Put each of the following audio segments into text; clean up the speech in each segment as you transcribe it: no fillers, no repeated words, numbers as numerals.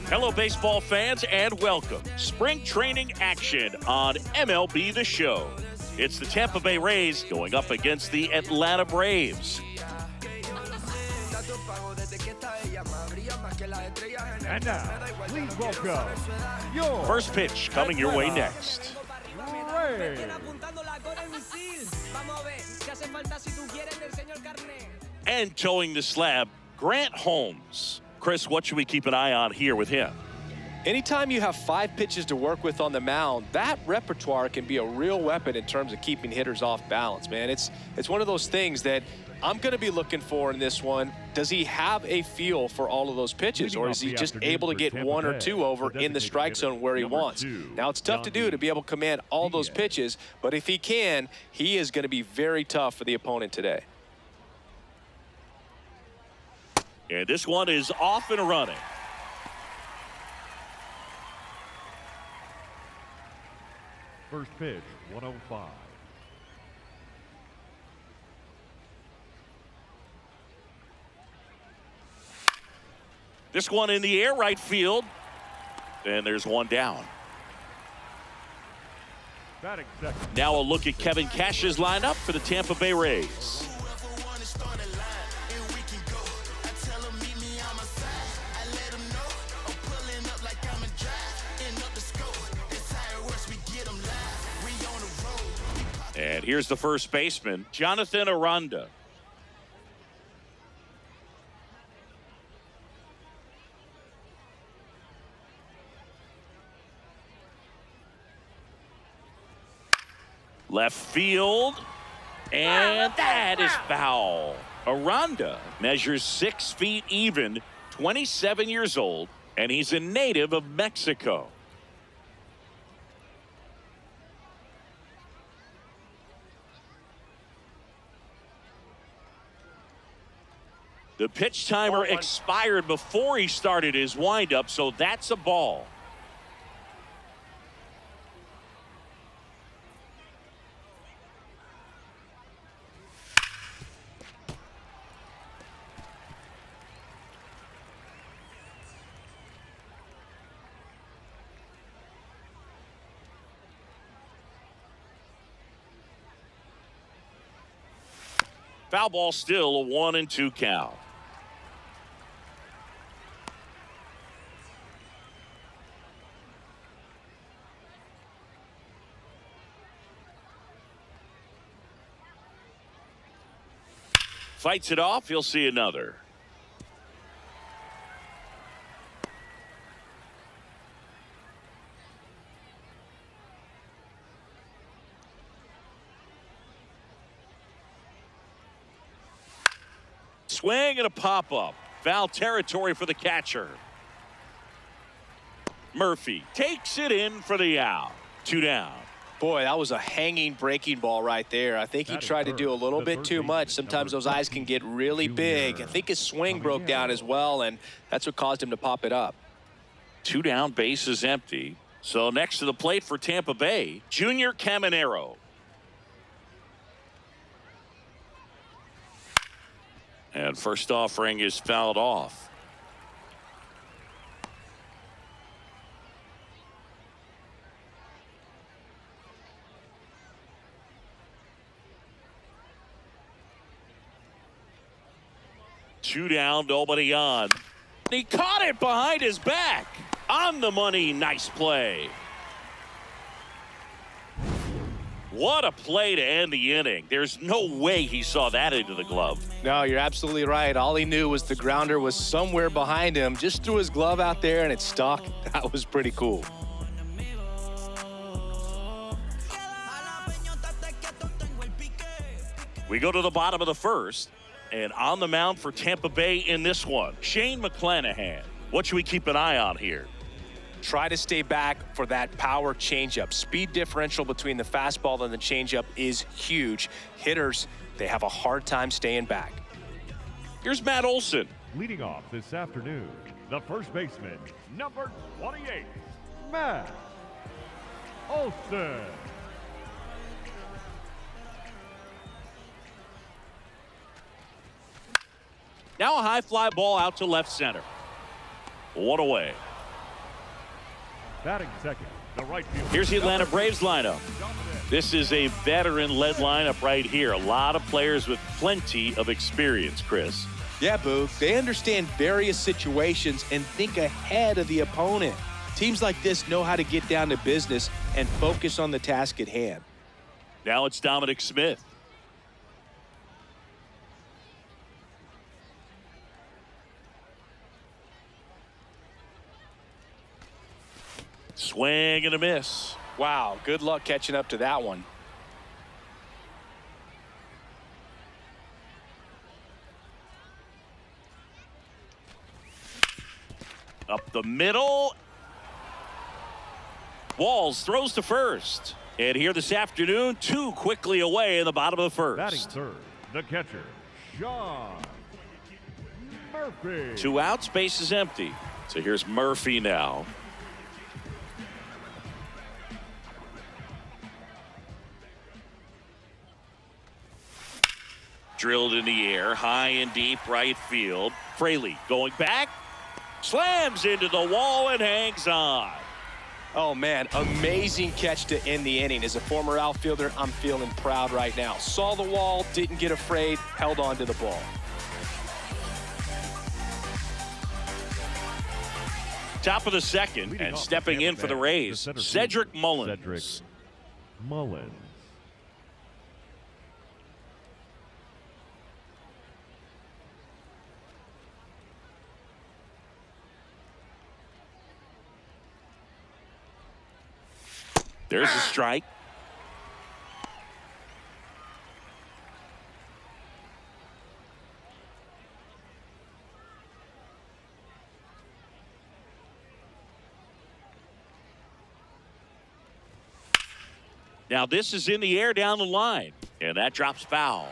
Hello, baseball fans, and welcome. Spring training action on MLB The Show. It's the Tampa Bay Rays going up against the Atlanta Braves. And now, please welcome your First pitch coming your way next. Rays. And towing the slab, Grant Holmes. Chris, what should we keep an eye on here with him? Anytime you have 5 pitches to work with on the mound, that repertoire can be a real weapon in terms of keeping hitters off balance, man. It's one of those things that I'm going to be looking for in this one. Does he have a feel for all of those pitches, or is he just able to get 1 or 2 over in the strike zone where he wants? Now, it's tough to do to be able to command all those pitches, but if he can, he is going to be very tough for the opponent today. And this one is off and running. First pitch, 105. This one in the air, right field. And there's one down. Batting second. Now a look at Kevin Cash's lineup for the Tampa Bay Rays. And here's the first baseman, Jonathan Aranda. Left field, and that is foul. Aranda measures 6 feet even, 27 years old, and he's a native of Mexico. The pitch timer expired before he started his windup, so that's a ball. Foul ball, still a 1-2 count. Fights it off. He'll see another. Swing and a pop-up. Foul territory for the catcher. Murphy takes it in for the out. 2 down. Boy, that was a hanging breaking ball right there. I think he tried to do a little bit too much. Sometimes those eyes can get really big. I think his swing broke down as well, and that's what caused him to pop it up. 2 down, base is empty. So next to the plate for Tampa Bay, Junior Caminero. And first offering is fouled off. Two down, nobody on. He caught it behind his back. On the money, nice play. What a play to end the inning. There's no way he saw that into the glove. No, you're absolutely right. All he knew was the grounder was somewhere behind him. Just threw his glove out there and it stuck. That was pretty cool. We go to the bottom of the first. And on the mound for Tampa Bay in this one, Shane McClanahan. What should we keep an eye on here? Try to stay back for that power changeup. Speed differential between the fastball and the changeup is huge. Hitters, they have a hard time staying back. Here's Matt Olson. Leading off this afternoon, the first baseman, number 28, Matt Olson. Now a high fly ball out to left center. One away. Batting second, the right fielder. Here's the Atlanta Braves lineup. This is a veteran-led lineup right here. A lot of players with plenty of experience, Chris. Yeah, Boo. They understand various situations and think ahead of the opponent. Teams like this know how to get down to business and focus on the task at hand. Now it's Dominic Smith. Swing and a miss. Wow, good luck catching up to that one. Up the middle. Walls throws to first. And here this afternoon, two quickly away in the bottom of the first. Batting third, the catcher, Sean Murphy. 2 outs, base is empty. So here's Murphy now. Drilled in the air, high and deep right field. Fraley going back, slams into the wall and hangs on. Oh, man, amazing catch to end the inning. As a former outfielder, I'm feeling proud right now. Saw the wall, didn't get afraid, held on to the ball. Top of the second, and stepping in for the Rays, Cedric Mullins. Cedric Mullins. There's a strike. Now this is in the air down the line, and that drops foul.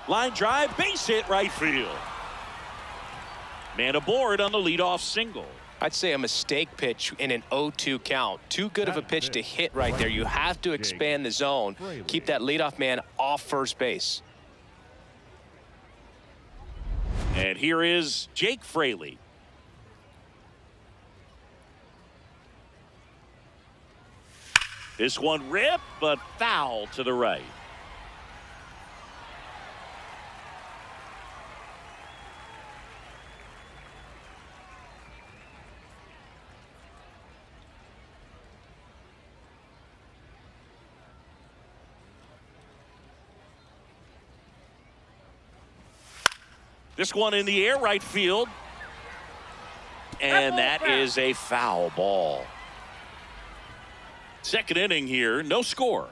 Line drive, base hit right field. Man aboard on the leadoff single. I'd say a mistake pitch in an 0-2 count. Too good of a pitch to hit right there. You have to expand the zone. Keep that leadoff man off first base. And here is Jake Fraley. This one ripped, but foul to the right. This one in the air right field. And that is a foul ball. Second inning here, no score.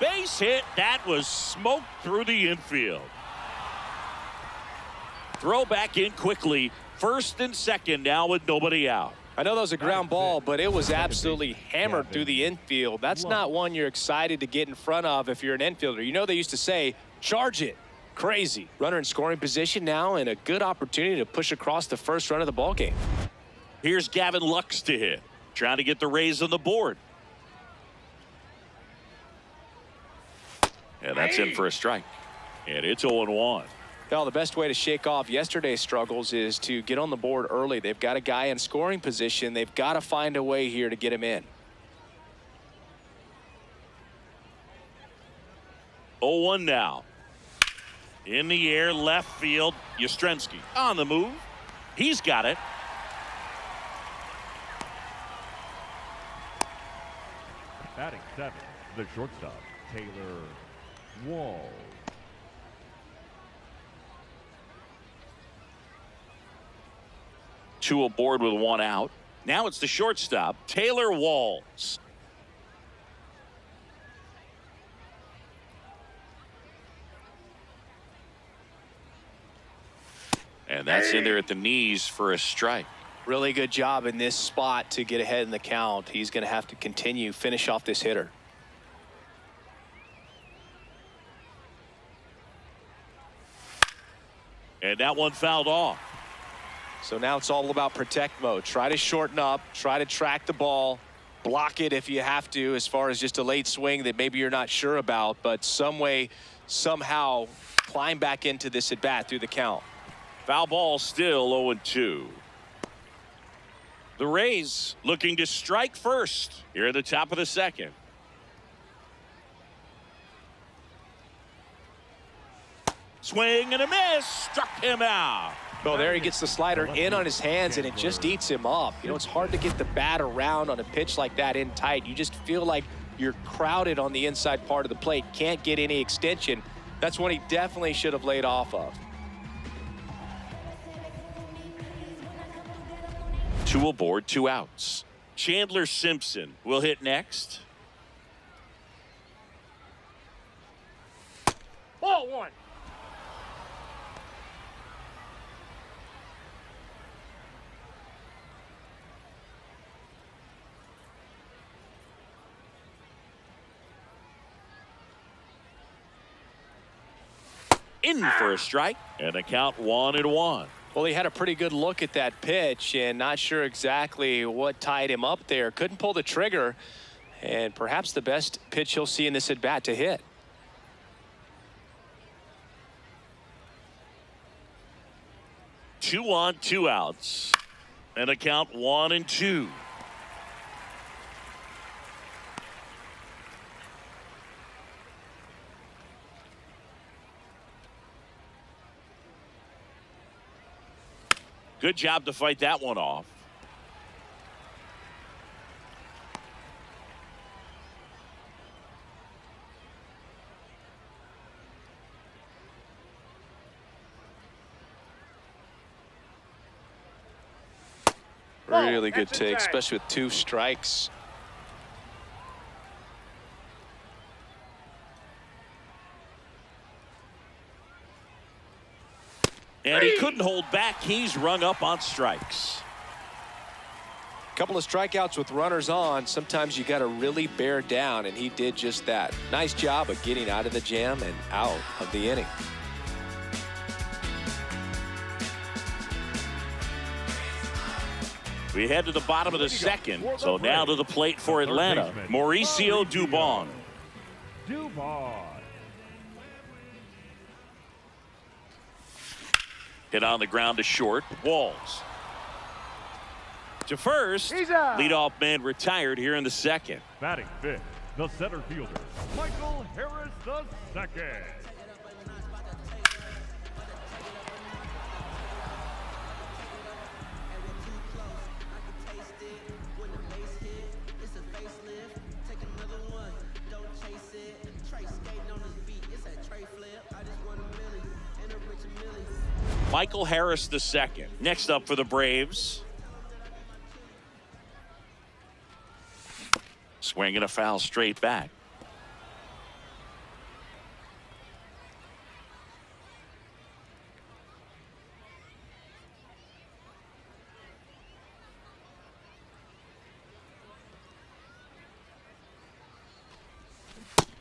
Base hit. That was smoked through the infield. Throw back in quickly. First and second now with nobody out. I know that was a ground ball, but it was absolutely hammered through the infield. That's not one you're excited to get in front of if you're an infielder. You know they used to say, charge it. Crazy. Runner in scoring position now and a good opportunity to push across the first run of the ball game. Here's Gavin Lux to hit. Trying to get the Rays on the board. And that's in for a strike. And it's 0-1. Well, the best way to shake off yesterday's struggles is to get on the board early. They've got a guy in scoring position. They've got to find a way here to get him in. 0-1 now. In the air, left field. Yastrzemski on the move. He's got it. Batting seven, the shortstop, Taylor Wall. Two aboard with one out. Now it's the shortstop, Taylor Walls. And that's in there at the knees for a strike. Really good job in this spot to get ahead in the count. He's going to have to finish off this hitter. And that one fouled off. So now it's all about protect mode. Try to shorten up, try to track the ball, block it if you have to, as far as just a late swing that maybe you're not sure about, but some way, somehow climb back into this at bat through the count. Foul ball, still 0-2. The Rays looking to strike first here at the top of the second. Swing and a miss. Struck him out. Well, there he gets the slider in on his hands, and it just eats him up. You know, it's hard to get the bat around on a pitch like that in tight. You just feel like you're crowded on the inside part of the plate. Can't get any extension. That's one he definitely should have laid off of. 2 aboard, 2 outs. Chandler Simpson will hit next. Ball 1. In for a strike, and a count 1-1. Well, he had a pretty good look at that pitch and not sure exactly what tied him up there. Couldn't pull the trigger, and perhaps the best pitch he'll see in this at bat to hit. Two on, 2 outs, and a count 1-2. Good job to fight that one off. Really good take, especially with 2 strikes. And he couldn't hold back. He's rung up on strikes. Couple of strikeouts with runners on. Sometimes you got to really bear down, and he did just that. Nice job of getting out of the jam and out of the inning. We head to the bottom of the second. So now to the plate for Atlanta, Mauricio Dubon. Hit on the ground to short. Walls. To first. Leadoff man retired here in the second. Batting 5th, the center fielder, Michael Harris II. Michael Harris II. Next up for the Braves. Swinging a foul straight back.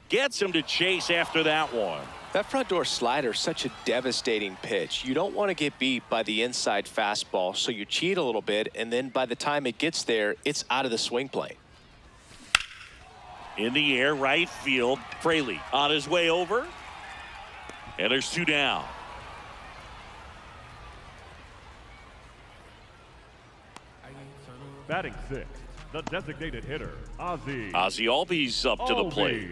Gets him to chase after that one. That front door slider is such a devastating pitch. You don't want to get beat by the inside fastball, so you cheat a little bit, and then by the time it gets there, it's out of the swing plane. In the air, right field. Fraley on his way over. And there's 2 down. Batting 6th, the designated hitter, Ozzie. Ozzie Albies up to the plate.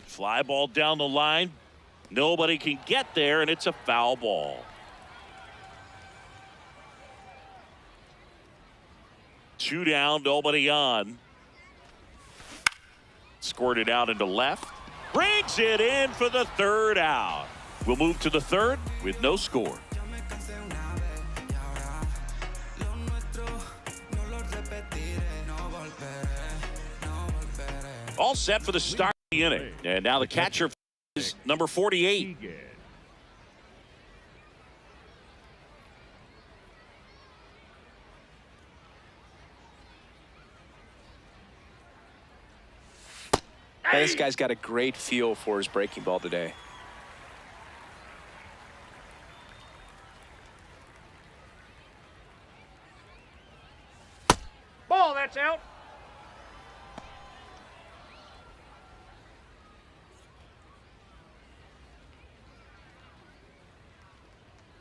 Fly ball down the line. Nobody can get there, and it's a foul ball. 2 down, nobody on. Squirted out into left. Brings it in for the 3rd out. We'll move to the 3rd with no score. All set for the start of the inning. And now the catcher is number 48. Man, this guy's got a great feel for his breaking ball today. Ball, that's out.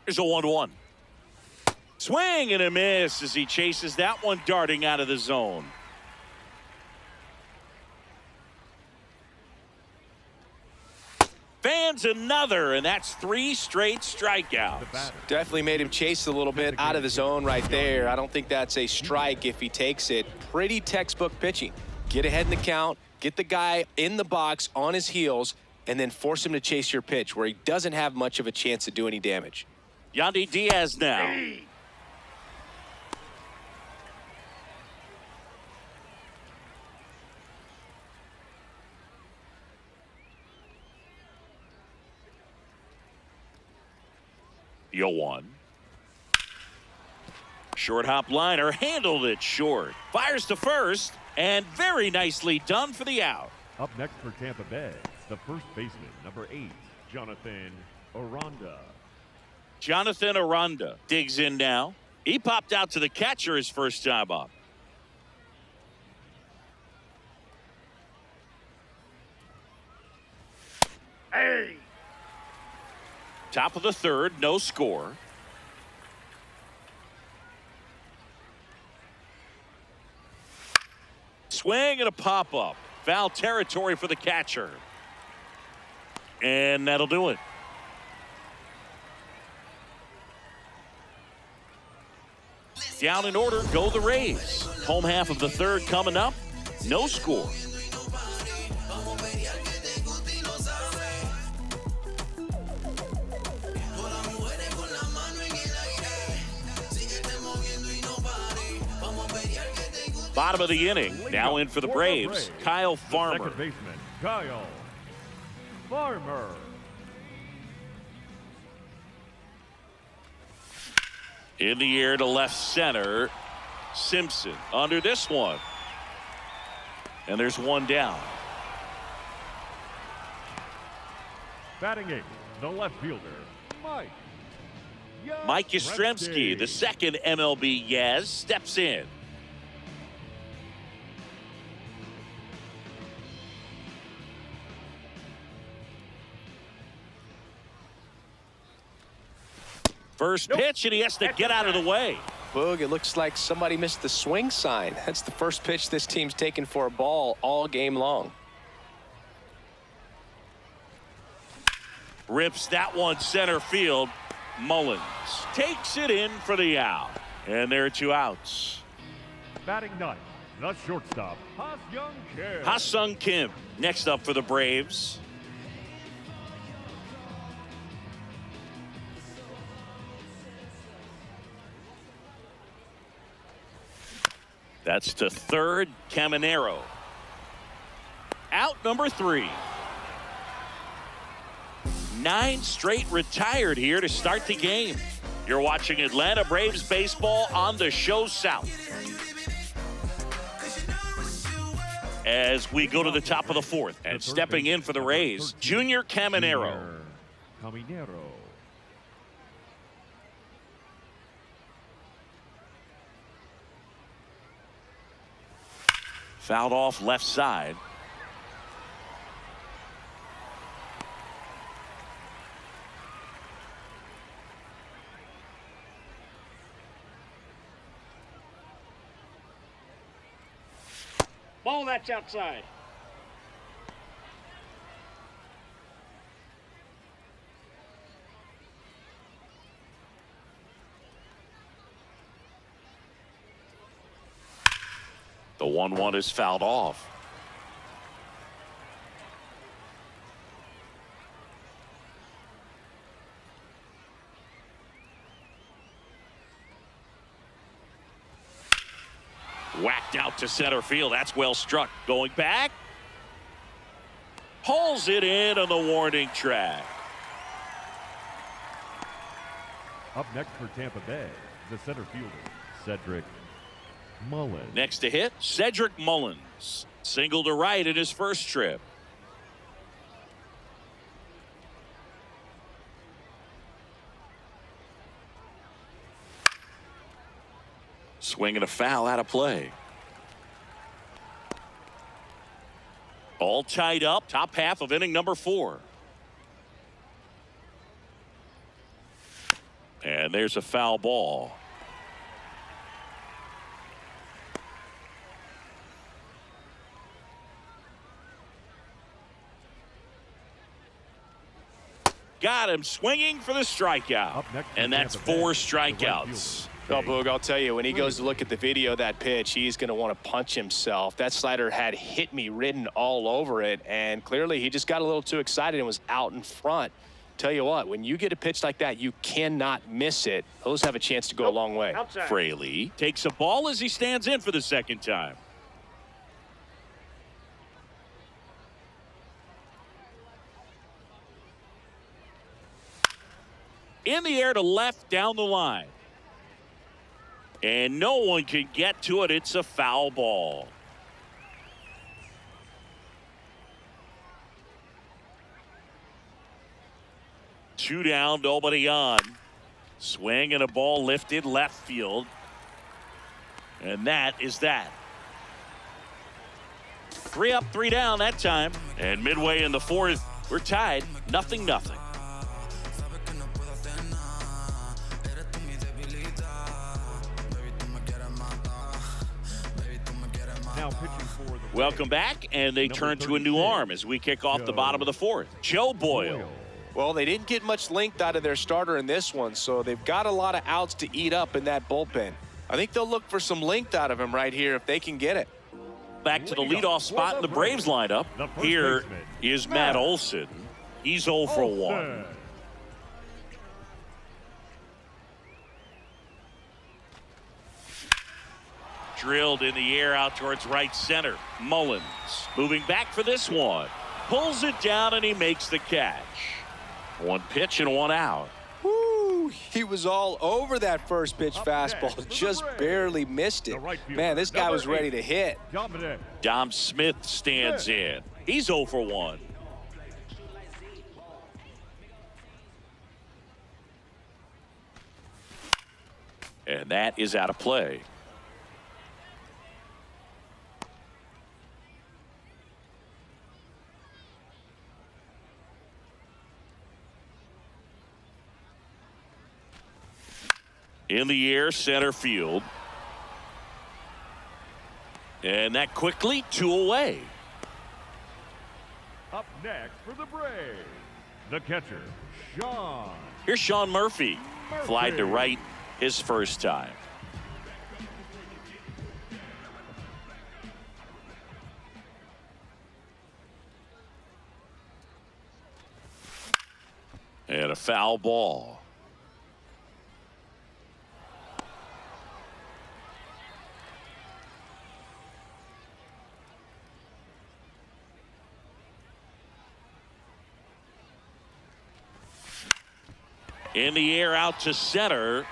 Here's a 1-1. Swing and a miss as he chases that one darting out of the zone. Fans another, and that's 3 straight strikeouts. Definitely made him chase a little bit out of the zone right there. I don't think that's a strike if he takes it. Pretty textbook pitching. Get ahead in the count, get the guy in the box on his heels, and then force him to chase your pitch where he doesn't have much of a chance to do any damage. Yandy Diaz now. The 0-1. Short hop liner, handled it short. Fires to first, and very nicely done for the out. Up next for Tampa Bay, the first baseman, number 8, Jonathan Aranda. Jonathan Aranda digs in now. He popped out to the catcher his first time up. Hey. Top of the third, no score. Swing and a pop-up. Foul territory for the catcher. And that'll do it. Down in order, go the Rays. Home half of the third coming up. No score. Bottom of the inning. Now in for the Braves, Kyle Farmer. Second baseman, Kyle Farmer. In the air to left center. Simpson under this one. And there's one down. Batting 8, the left fielder, Mike Yastrzemski, the second MLB Yaz, steps in. First pitch, and he has to get out of the way. Boog, it looks like somebody missed the swing sign. That's the first pitch this team's taken for a ball all game long. Rips that one center field. Mullins takes it in for the out. And there are 2 outs. Batting 9, the shortstop, Ha-Seong Kim. Ha-Seong Kim next up for the Braves. That's to third, Caminero. Out number 3. 9 straight retired here to start the game. You're watching Atlanta Braves baseball on the Show South. As we go to the top of the 4th, and stepping in for the Rays, Junior Caminero. Fouled off left side. Ball, that's outside. The 1-1 is fouled off. Whacked out to center field. That's well struck. Going back. Pulls it in on the warning track. Up next for Tampa Bay, the center fielder, Cedric Mullins. Next to hit, Cedric Mullins. Single to right in his first trip. Swinging a foul out of play. All tied up, top half of inning number 4. And there's a foul ball. Got him swinging for the strikeout. And that's 4 strikeouts. Oh, Boog, I'll tell you, when he goes to look at the video of that pitch, he's going to want to punch himself. That slider had hit me written all over it, and clearly he just got a little too excited and was out in front. Tell you what, when you get a pitch like that, you cannot miss it. Those have a chance to go a long way. Outside. Fraley takes a ball as he stands in for the second time. In the air to left down the line. And no one can get to it. It's a foul ball. Two down, nobody on. Swing and a ball lifted left field. And that is that. 3 up, 3 down that time. And midway in the 4th, we're tied 0-0. Now pitching for the Welcome back, and they turn to a new arm as we kick off the bottom of the 4th. Joe Boyle. Well, they didn't get much length out of their starter in this one, so they've got a lot of outs to eat up in that bullpen. I think they'll look for some length out of him right here if they can get it. Back to the leadoff spot in the Braves lineup. Here is Matt Olson. He's 0 for 1. Drilled in the air out towards right center. Mullins moving back for this one. Pulls it down and he makes the catch. 1 pitch and 1 out. Woo, he was all over that first pitch fastball, just barely missed it. Man, this guy was ready to hit. Dom Smith stands in. He's 0 for 1. And that is out of play. In the air, center field. And that quickly 2 away. Up next for the Braves, the catcher, Sean. Here's Sean Murphy. Flied to right his first time. And a foul ball. In the air out to center.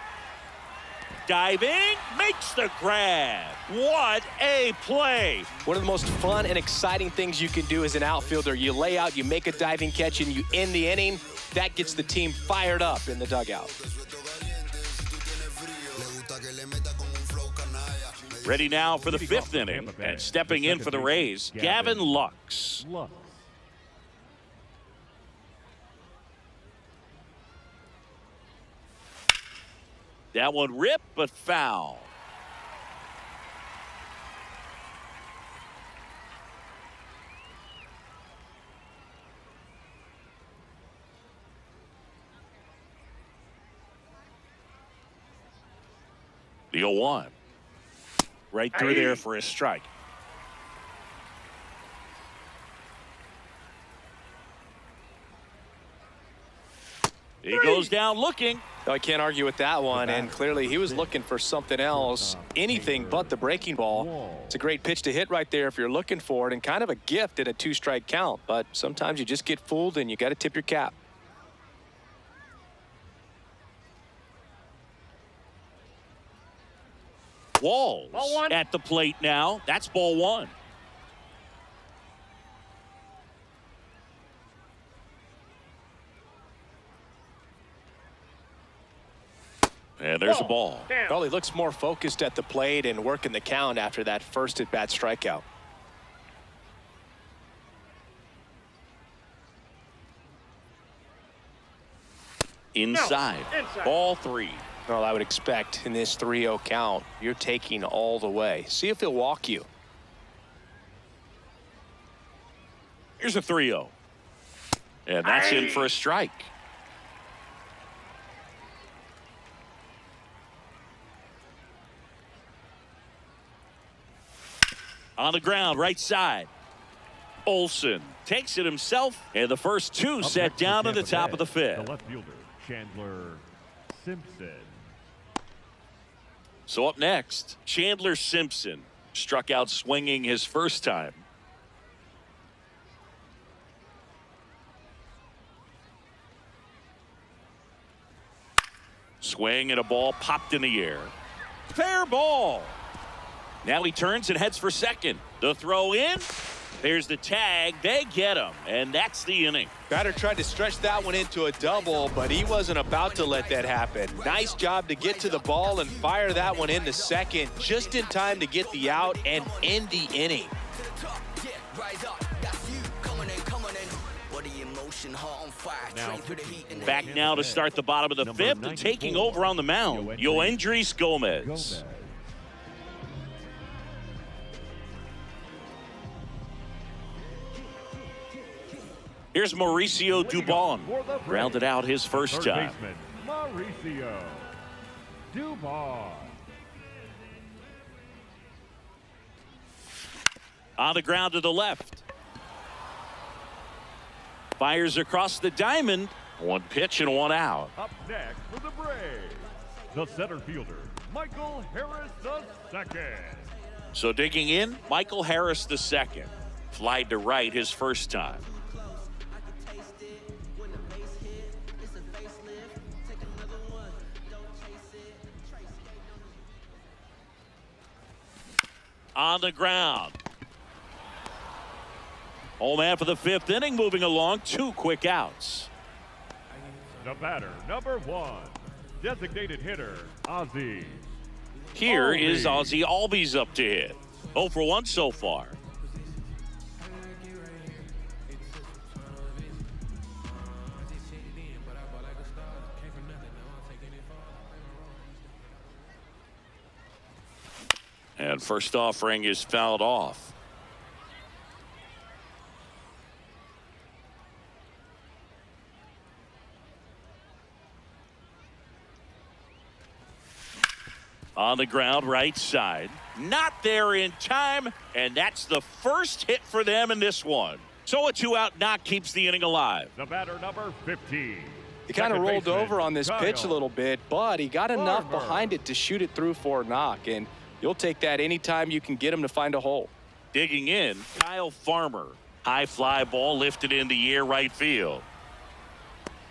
Diving, makes the grab. What a play. One of the most fun and exciting things you can do as an outfielder. You lay out, you make a diving catch, and you end the inning. That gets the team fired up in the dugout. Ready now for the 5th inning. And stepping in for the Rays, Gavin Lux. That one ripped, but foul. The 0-1. Right through there for a strike. He goes down looking. I can't argue with that one, and clearly he was looking for something else, anything but the breaking ball. It's a great pitch to hit right there if you're looking for it, and kind of a gift at a 2-strike count, but sometimes you just get fooled and you got to tip your cap. Walls Ball one. at the plate now. That's ball one. And there's a ball. Down. Well, he looks more focused at the plate and working the count after that first at-bat strikeout. Inside. No, inside. Ball three. Well, I would expect in this 3-0 count, you're taking all the way. See if he'll walk you. Here's a 3-0. And that's in for a strike. On the ground, right side. Olsen takes it himself, and the first two set down to the top of the fifth. The left fielder, Chandler Simpson. So up next, Chandler Simpson struck out swinging his first time. Swing and a ball popped in the air. Fair ball. Now he turns and heads for second. The throw in. There's the tag. They get him, and that's the inning. Batter tried to stretch that one into a double, but he wasn't about to let that happen. Nice job to get to the ball and fire that one into second just in time to get the out and end the inning. Back now to start the bottom of the fifth, and taking over on the mound, Yoendrys Gomez. Here's Mauricio Dubon, rounded out his first Third time. baseman, Mauricio Dubon. On the ground to the left. Fires across the diamond. One pitch and one out. Up next for the Braves, the center fielder, Michael Harris II. So digging in, Michael Harris II. Flied to right his first time. On the ground. Old man for the fifth inning, moving along, 2 quick outs. The batter, number 1, designated hitter, Ozzie. Here Albies. is Ozzie Albies up to hit. 0 for 1 so far. And first offering is fouled off. On the ground, right side. Not there in time, and that's the first hit for them in this one. So a 2-out knock keeps the inning alive. The batter, number 15. He kind of second rolled baseman, over on this pitch a Kyle little bit, but he got enough Farmer. behind it to shoot it through for a knock, and you'll take that anytime you can get him to find a hole. Digging in, Kyle Farmer. High fly ball lifted in the air right field.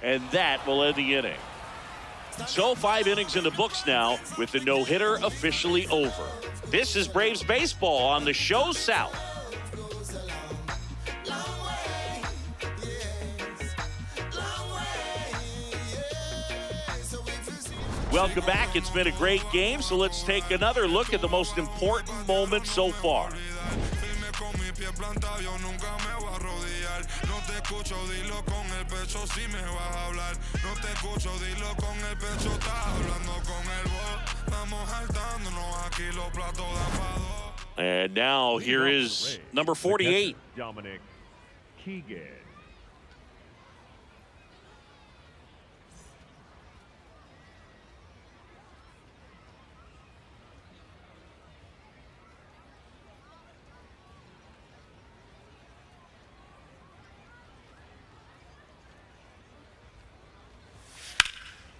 And that will end the inning. So 5 innings in the books now with the no-hitter officially over. This is Braves baseball on the show South. Welcome back. It's been a great game, so let's take another look at the most important moment so far. And now here is number 48. Dominic Keegan.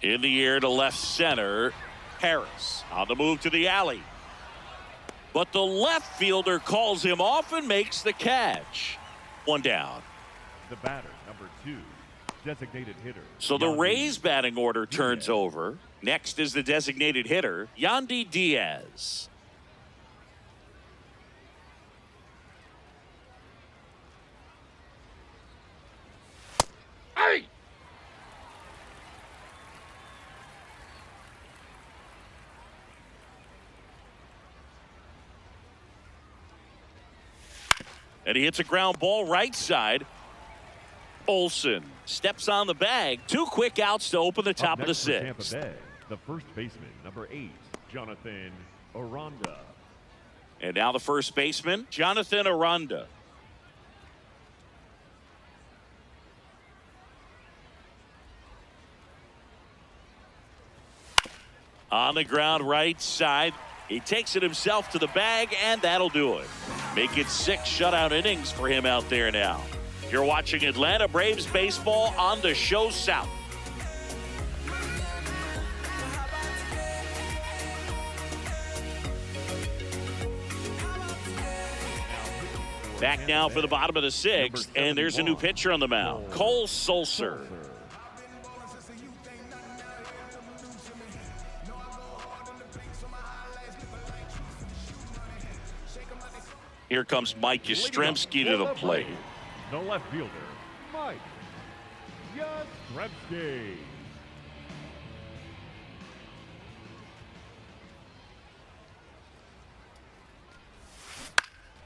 In the air to left center. Harris on the move to the alley. But the left fielder calls him off and makes the catch. One down. The batter, number 2, designated hitter. So the Yandy Rays batting order turns Diaz. over. Next is the designated hitter, Yandy Diaz. Hey! And he hits a ground ball right side. Olsen steps on the bag. 2 quick outs to open the top Up of the next for Tampa 6th. Bay, the first baseman, number 8, Jonathan Aranda. And now the first baseman, Jonathan Aranda. On the ground right side. He takes it himself to the bag, and that'll do it. Make it 6 shutout innings for him out there now. You're watching Atlanta Braves baseball on the Show South. Back now for the bottom of the 6th, and there's a new pitcher on the mound, Cole Sulser. Here comes Mike Yastrzemski to the plate. The left fielder, Mike Yastrzemski.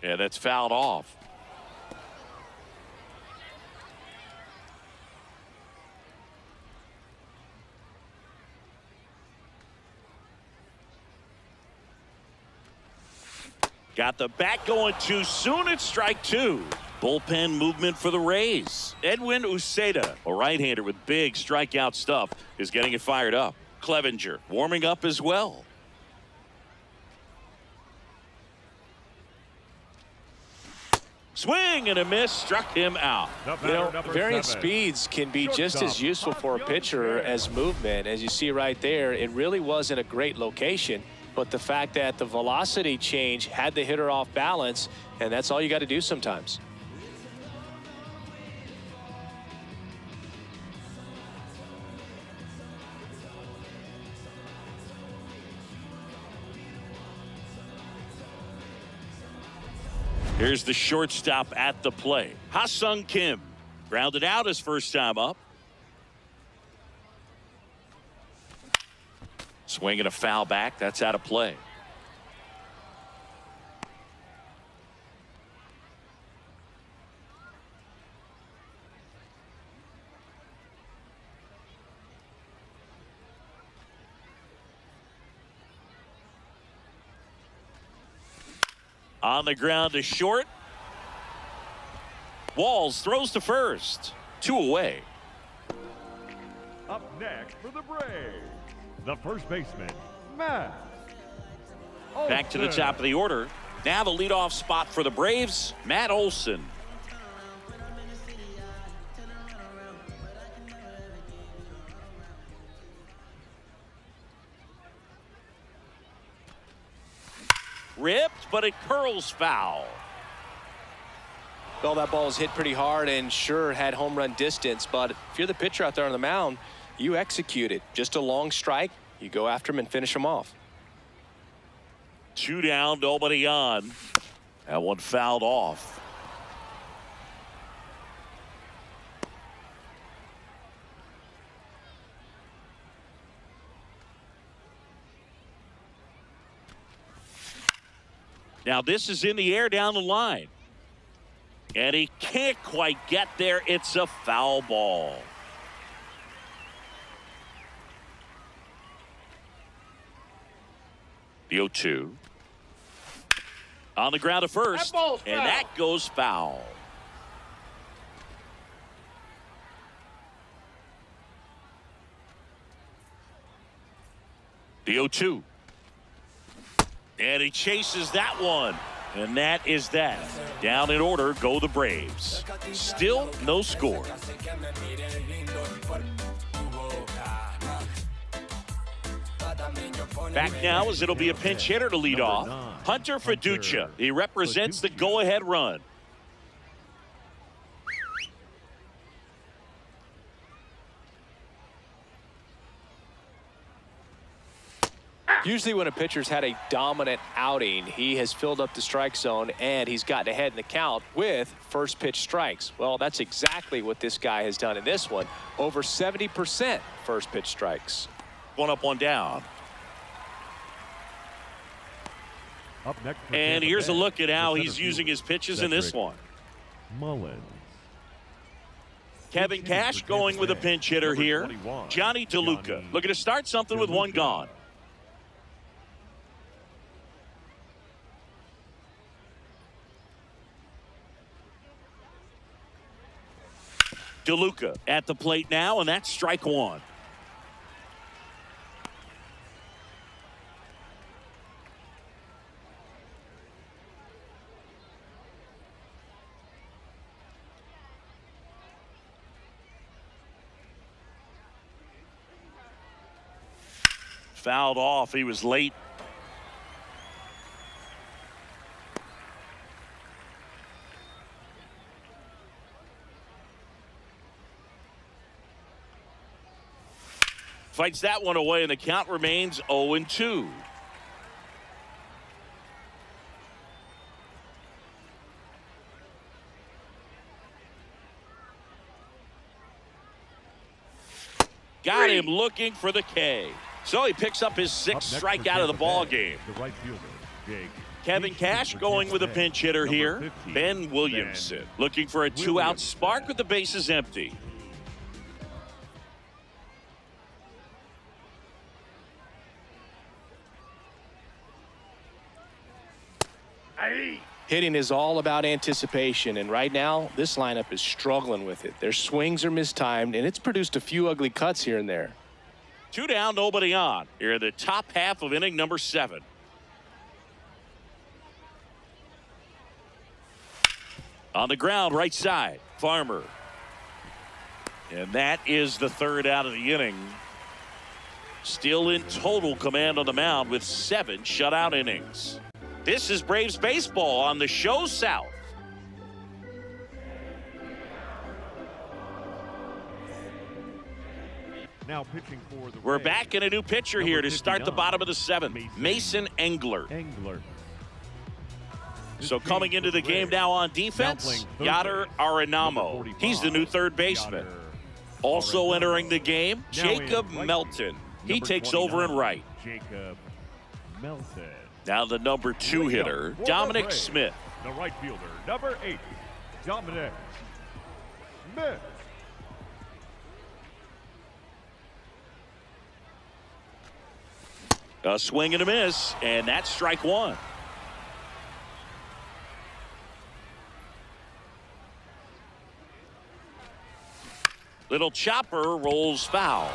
Yeah, that's fouled off. Got the bat going too soon. It's strike 2. Bullpen movement for the Rays. Edwin Uceda, a right-hander with big strikeout stuff, is getting it fired up. Clevenger warming up as well. Swing and a miss, struck him out. The You know, batter, number varying 7, speeds can be just as useful for a pitcher as movement. As you see right there, it really wasn't a great location, but the fact that the velocity change had the hitter off balance, and that's all you got to do sometimes. Here's the shortstop at the plate. Ha-Sung Kim grounded out his first time up. Swinging a foul back. That's out of play. On the ground to short. Walls throws to first. 2 away. Up next for the Braves, the first baseman, Matt Back to the Olson. top of the order. Now the leadoff spot for the Braves, Matt Olson. Ripped, but it curls foul. Well, that ball was hit pretty hard and sure had home run distance, but if you're the pitcher out there on the mound, you execute it. Just a long strike, you go after him and finish him off. 2 down, nobody on. That one fouled off. Now this is in the air down the line. And he can't quite get there. It's a foul ball. The 0-2. On the ground to first. That ball's and foul. that goes foul. The 0-2. And he chases that one. And that is that. Down in order go the Braves. Still no score. Back now as it'll be a pinch hitter to lead off. Hunter Fiducia. He represents the go-ahead run. Usually when a pitcher's had a dominant outing, he has filled up the strike zone and he's gotten ahead in the count with first pitch strikes. Well, that's exactly what this guy has done in this one. Over 70% first pitch strikes. One up, one down. Up next And Tampa here's a Bay, look at how the he's center using fielder, his pitches in this Cedric one. Mullins. Kevin Cash going with a pinch hitter here. Johnny DeLuca looking to start something with one gone. DeLuca at the plate now, and that's strike one. Fouled off. He was late. Fights that one away, and the count remains 0-2. Got him looking for the K. So he picks up his sixth strikeout of the ball game. The right fielder, Jake. Kevin Cash going with a pinch hitter here. Ben Williamson looking for a two-out spark with the bases empty. Hitting is all about anticipation, and right now this lineup is struggling with it. Their swings are mistimed, and it's produced a few ugly cuts here and there. 2 down, nobody on. Here in the top half of inning number 7. On the ground, right side, Farmer. And that is the third out of the inning. Still in total command on the mound with 7 shutout innings. This is Braves baseball on the show South. Now pitching for the We're Rays. back in a new pitcher here to start the bottom of the 7th. Mason Engler. So coming into the game now on defense, Yadier Arenamo. He's the new third baseman. Also entering the game, Jacob Melton. He takes over in right. Jacob Melton. Now the number 2 hitter, Dominic Smith. The right fielder, number 8, Dominic Smith. A swing and a miss, and that's strike one. Little chopper rolls foul.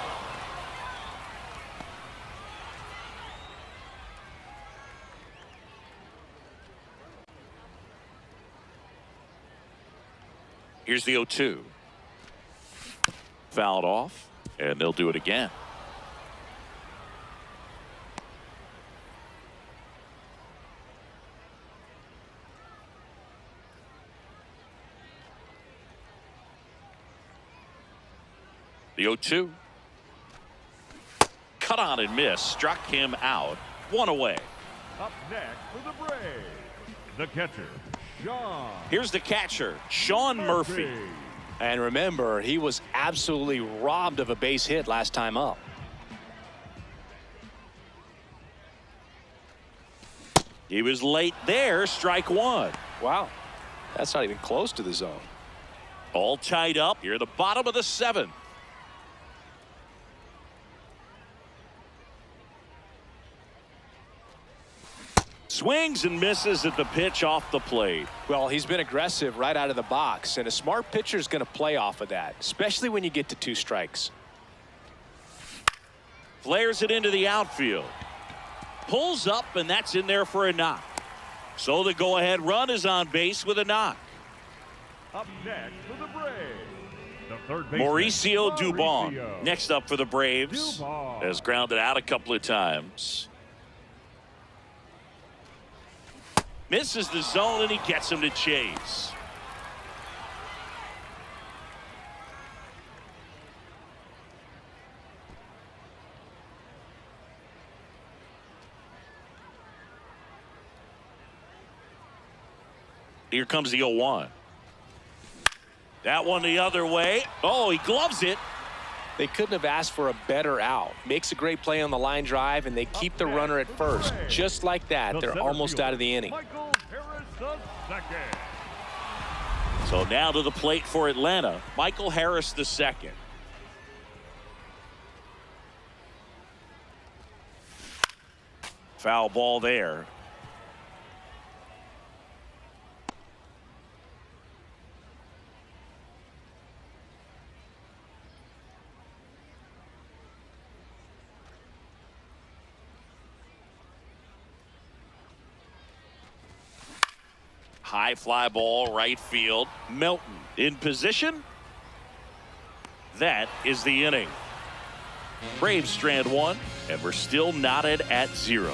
Here's the 0-2. Fouled off, and they'll do it again. The 0-2. Cut on and miss. Struck him out. One away. Up next for the Braves, the catcher, Sean. Here's the catcher, Sean Murphy. And remember, he was absolutely robbed of a base hit last time up. He was late there. Strike one. Wow, that's not even close to the zone. All tied up here at the bottom of the 7th. Swings and misses at the pitch off the plate. Well, he's been aggressive right out of the box, and a smart pitcher is going to play off of that, especially when you get to 2 strikes. Flares it into the outfield. Pulls up, and that's in there for a knock. So the go-ahead run is on base with a knock. Up next for the Braves, the third baseman, Mauricio Dubon Mauricio next up for the Braves. Dubon. Has grounded out a couple of times. Misses the zone, and he gets him to chase. Here comes the 0-1. That one the other way. Oh, he gloves it. They couldn't have asked for a better out. Makes a great play on the line drive, and they keep the runner at first. Just like that, The they're center almost fielder, out of the inning. Michael Harris II. So now to the plate for Atlanta, Michael Harris II. Foul ball there. High fly ball, right field. Melton in position. That is the inning. Braves strand one, and we're still knotted at 0.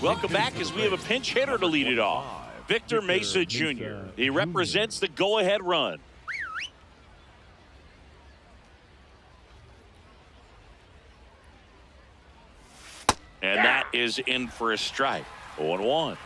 Welcome back as we have a pinch hitter to lead it off. Victor Mesa Jr. He represents the go-ahead run. And that is in for a strike. 0-1.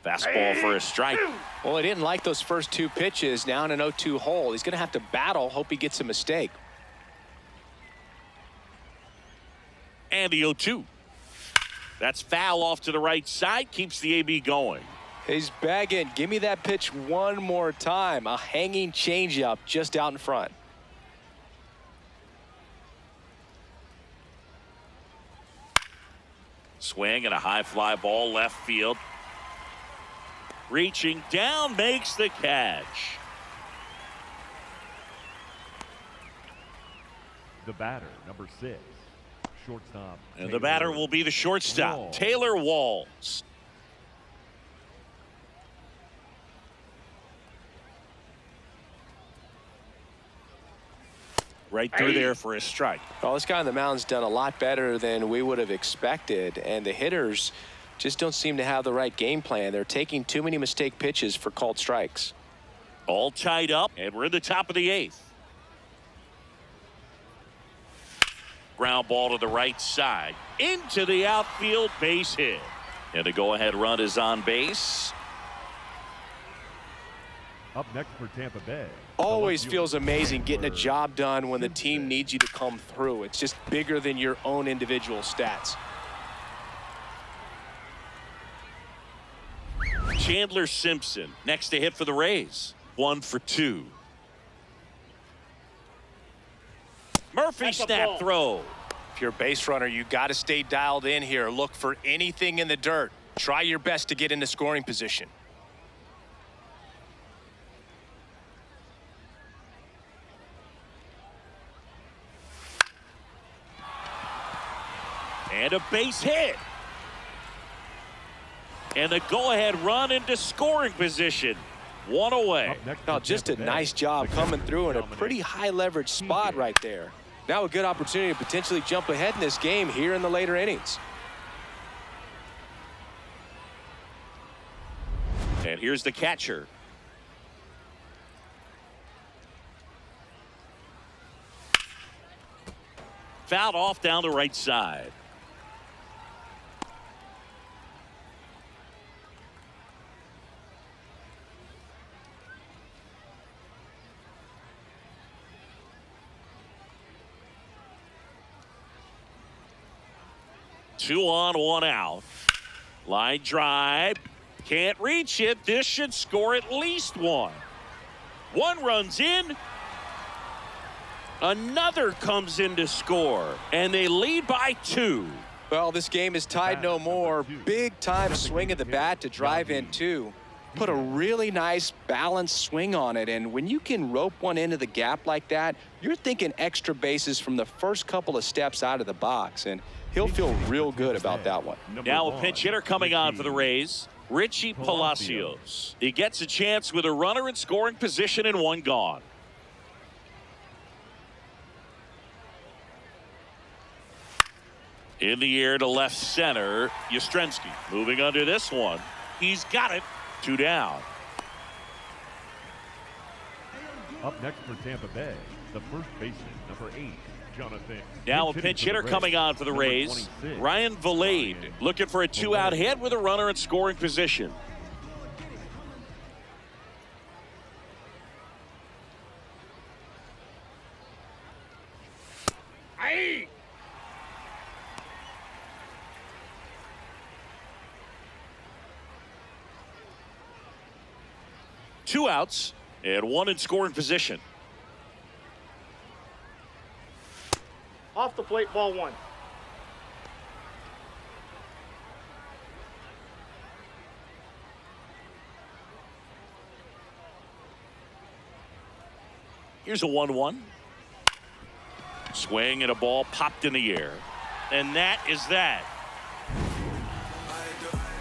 Fastball for a strike. Well, he didn't like those first 2 pitches. Now in an 0-2 hole. He's going to have to battle. Hope he gets a mistake. And the 0-2. That's foul off to the right side. Keeps the AB going. He's begging. Give me that pitch one more time. A hanging changeup just out in front. Swing and a high fly ball left field. Reaching down, makes the catch. The batter, number 6, shortstop. And the batter will be the shortstop, Walls. Taylor Walls. Right through there for a strike. Well, this guy on the mound's done a lot better than we would have expected, and the hitters just don't seem to have the right game plan. They're taking too many mistake pitches for called strikes. All tied up, and we're in the top of the 8th. Ground ball to the right side. Into the outfield, base hit. And the go-ahead run is on base. Up next for Tampa Bay. Always feels amazing getting a job done when the team needs you to come through. It's just bigger than your own individual stats. Chandler Simpson next to hit for the Rays. 1 for 2. Murphy That's a snap ball. throw. If you're a base runner, you got to stay dialed in here. Look for anything in the dirt. Try your best to get into scoring position. And a base hit. And the go-ahead run into scoring position. 1 away. Up next Now, for just a Tampa Bay, nice job the coming Yankees through in a dominate. pretty high leverage spot right there. Now a good opportunity to potentially jump ahead in this game here in the later innings. And here's the catcher. Fouled off down the right side. Two on, 1 out. Line drive. Can't reach it. This should score at least 1. 1 runs in. Another comes in to score. And they lead by 2. Well, this game is tied no more. Big time swing of the bat to drive in two. Put a really nice balanced swing on it, and when you can rope one into the gap like that, you're thinking extra bases from the first couple of steps out of the box, and he'll feel real good about that one. Now a pinch hitter coming on for the Rays, Richie Palacios. He gets a chance with a runner in scoring position and one gone. In the air to left center, Yastrzemski moving under this one. He's got it. 2 down. Up next for Tampa Bay, the first baseman, number 8, Jonathan. Now a pinch hitter coming on for the Rays, Ryan Valade, looking for a 2-out hit with a runner in scoring position. Hey! 2 outs and 1 in scoring position. Off the plate, ball 1. Here's a 1-1. Swing and a ball popped in the air. And that is that.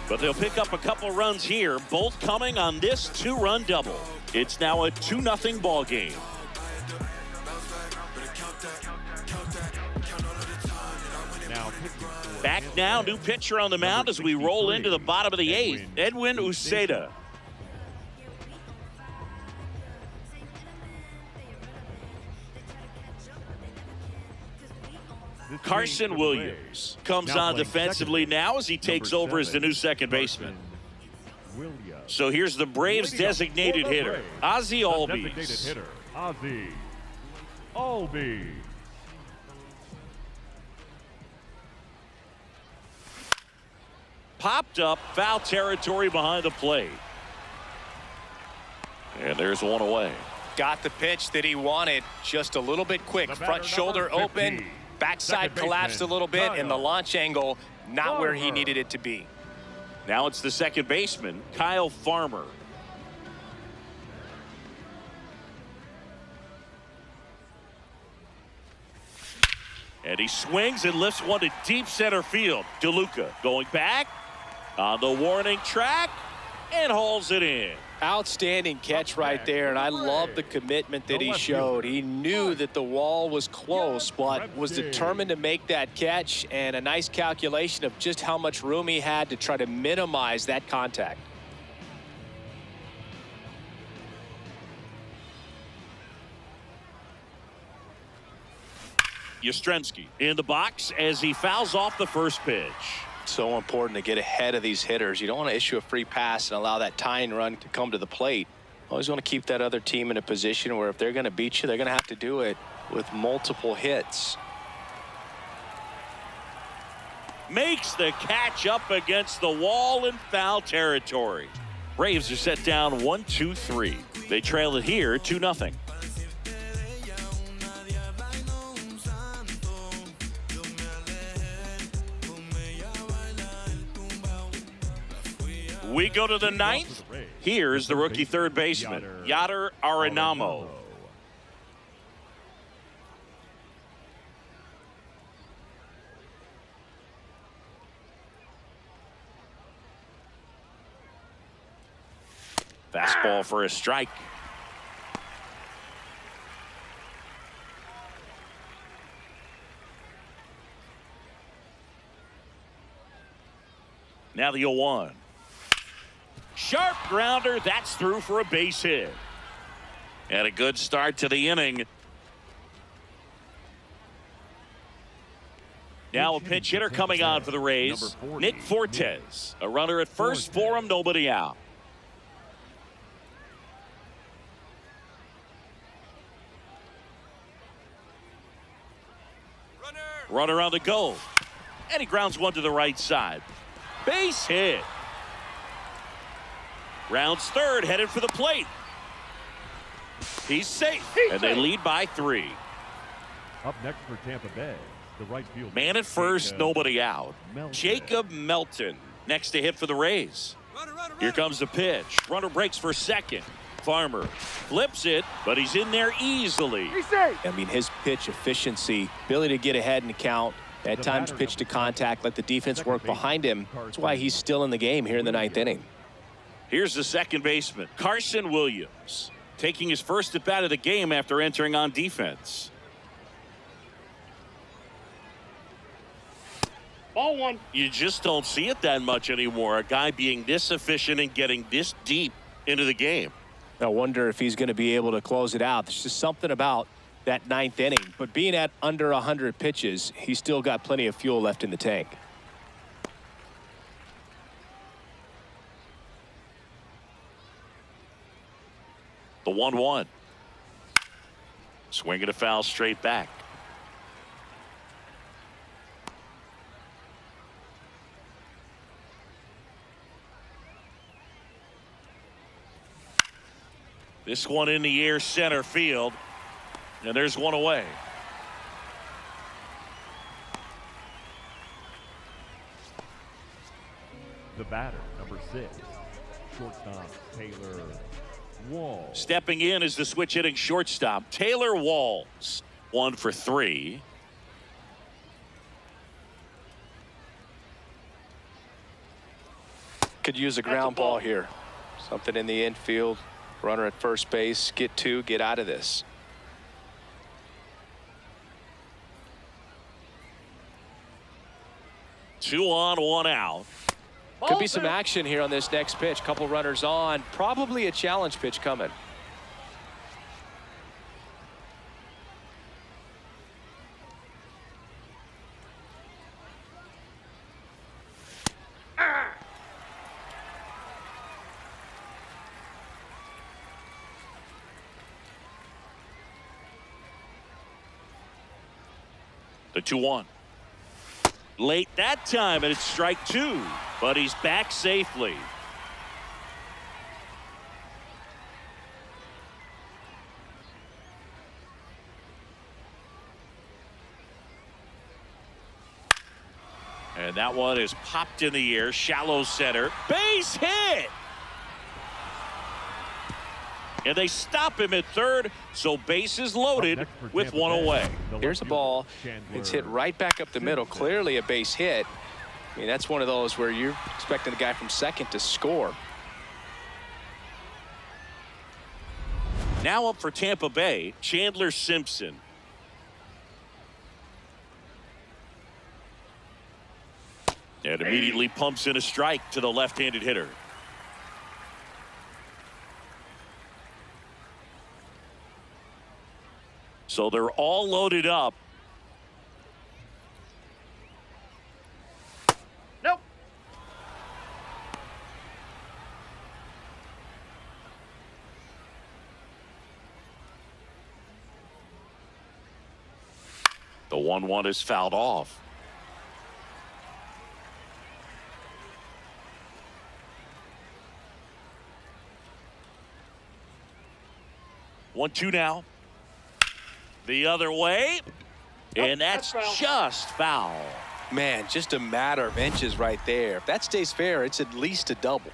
But they'll pick up a couple runs here, both coming on this 2-run double. It's now a 2-0 ball game. Back now, new pitcher on the mound as we roll into the bottom of the 8th, Edwin Uceda. Carson Williams comes on defensively now as he takes over as the new second baseman. So here's the Braves designated hitter, Ozzie Albies. Ozzie Albies. Popped up, foul territory behind the plate. And there's one away. Got the pitch that he wanted, just a little bit quick. Front shoulder open, backside collapsed a little bit, and the launch angle not where he needed it to be. Now it's the second baseman, Kyle Farmer. And he swings and lifts one to deep center field. DeLuca going back on the warning track and hauls it in. Outstanding catch right there, and I love the commitment that he showed. He knew that the wall was close, but was determined to make that catch, and a nice calculation of just how much room he had to try to minimize that contact. Yastrzemski in the box as he fouls off the first pitch. So important to get ahead of these hitters. You don't want to issue a free pass and allow that tying run to come to the plate. Always want to keep that other team in a position where if they're going to beat you, they're going to have to do it with multiple hits. Makes the catch up against the wall in foul territory. Braves are set down 1-2-3. They trail it here 2-0. We go to the 9th. Here's the rookie third baseman, Yadier Arenamo. Fastball for a strike. Now the 0-1. Sharp grounder, that's through for a base hit. And a good start to the inning. Now a pinch hitter coming on for the Rays, Nick Fortes. A runner at first for him, nobody out. Runner on the go. And he grounds one to the right side. Base hit. Rounds third, headed for the plate. He's safe, and they lead by 3. Up next for Tampa Bay, The right fielder. Man at first, nobody out. Melton. Jacob Melton next to hit for the Rays. Here comes the pitch. Runner breaks for second. Farmer flips it, but he's in there easily. I mean, his pitch efficiency, ability to get ahead in the count, at times pitch to contact, let the defense work behind him. That's why he's still in the game here in the ninth inning. Here's the second baseman, Carson Williams, taking his first at bat of the game after entering on defense. Ball one. You just don't see it that much anymore. A guy being this efficient and getting this deep into the game. I wonder if he's going to be able to close it out. There's just something about that ninth inning. But being at under 100 pitches, he's still got plenty of fuel left in the tank. The 1-1. Swinging a foul straight back. This one in the air, center field, and there's one away. The batter, number 6, shortstop Taylor Walls. Stepping in is the switch hitting shortstop, Taylor Walls. 1 for 3. Could use a ground ball here. Something in the infield. Runner at first base. Get 2. Get out of this. Two on, 1 out. Could be some action here on this next pitch. Couple runners on. Probably a challenge pitch coming. The 2-1. Late that time, and it's strike 2, but he's back safely. And that one is popped in the air, shallow center, base hit. And they stop him at third, so bases loaded with 1 away. Here's a ball. It's hit right back up the middle. Clearly a base hit. I mean, that's one of those where you're expecting the guy from second to score. Now up for Tampa Bay, Chandler Simpson. And immediately pumps in a strike to the left-handed hitter. So they're all loaded up. Nope. The 1-1 is fouled off. One, 2 now. The other way. And that's just foul. Man, just a matter of inches right there. If that stays fair, it's at least a double.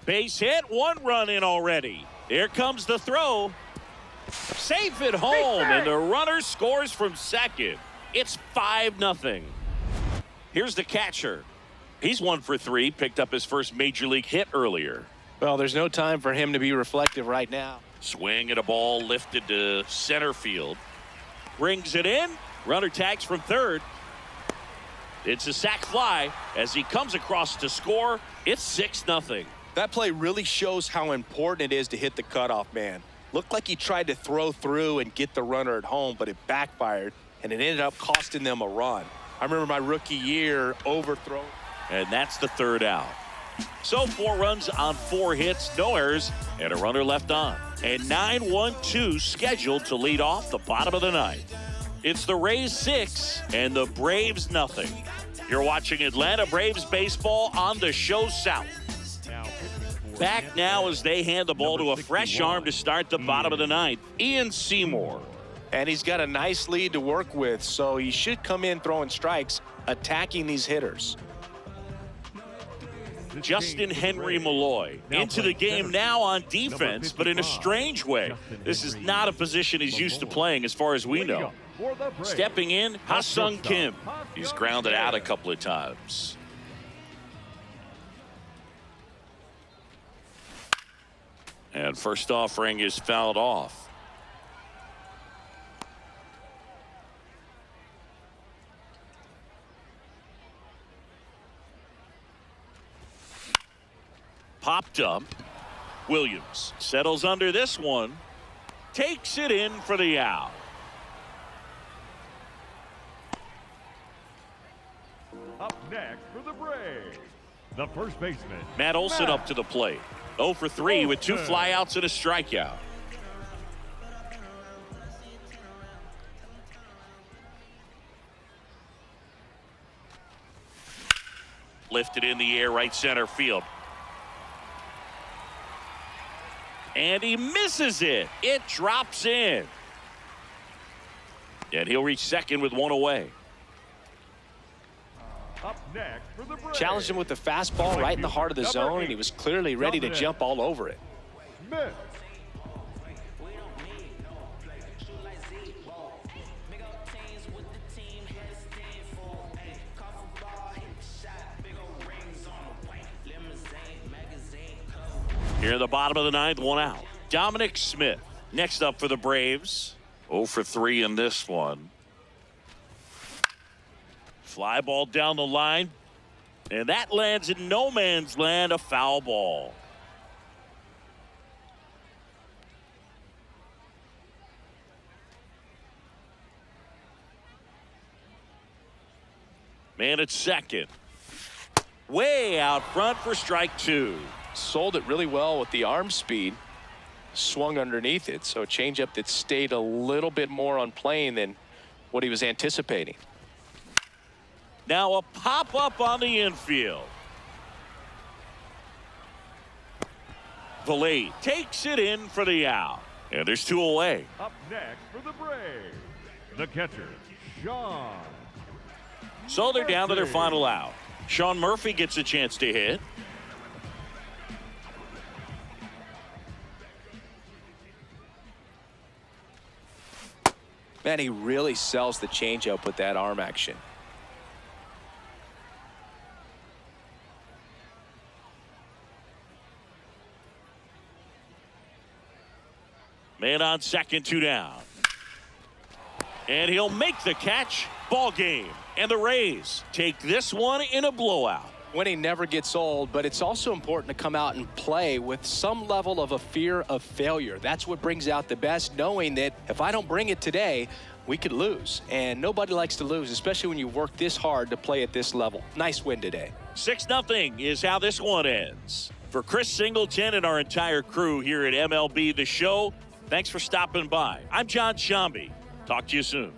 Base hit, 1 run in already. Here comes the throw. Safe at home, and the runner scores from second. It's 5-0. Here's the catcher. He's 1 for 3, picked up his first major league hit earlier. Well, there's no time for him to be reflective right now. Swing at a ball lifted to center field. Brings it in. Runner tags from third. It's a sac fly as he comes across to score. It's 6-0. That play really shows how important it is to hit the cutoff man. Looked like he tried to throw through and get the runner at home, but it backfired, and it ended up costing them a run. I remember my rookie year overthrow. And that's the 3rd out. So 4 runs on 4 hits, no errors, and a runner left on. And 9-1-2 scheduled to lead off the bottom of the 9th. It's the Rays 6 and the Braves 0. You're watching Atlanta Braves baseball on the Show South. Now back now as they hand the ball to a fresh arm to start the bottom of the ninth. Ian Seymour. And he's got a nice lead to work with, so he should come in throwing strikes, attacking these hitters. Justin Henry Malloy into the game now on defense, but in a strange way. This is not a position he's used to playing as far as we know. Stepping in, Ha-Sung Kim. He's grounded out a couple of times. And first offering is fouled off. Popped up. Williams settles under this one. Takes it in for the out. Up next for the Braves, the first baseman, Matt Olson up to the plate. 0 for 3 with 2 flyouts and a strikeout. Lifted in the air, right center field. And he misses it. It drops in. And he'll reach second with 1 away. up next for the Braves. Challenged him with the fastball right in the heart of the zone, and he was clearly ready to jump all over it. Smith. Here in the bottom of the ninth, 1 out. Dominic Smith next up for the Braves. 0 for 3 in this one. Fly ball down the line. And that lands in no man's land, a foul ball. Man at second. Way out front for strike 2. Sold it really well with the arm speed. Swung underneath it, so a changeup that stayed a little bit more on plane than what he was anticipating. Now a pop-up on the infield. Valet takes it in for the out. And there's 2 away. Up next for the Braves, the catcher, Sean. So they're down to their final out. Sean Murphy gets a chance to hit. Man, he really sells the changeup with that arm action. Man on second, 2 down. And he'll make the catch. Ball game. And the Rays take this one in a blowout. Winning never gets old, but it's also important to come out and play with some level of a fear of failure. That's what brings out the best, knowing that if I don't bring it today, we could lose. And nobody likes to lose, especially when you work this hard to play at this level. Nice win today. 6-0 is how this one ends. For Chris Singleton and our entire crew here at MLB The Show, thanks for stopping by. I'm John Shambi. Talk to you soon.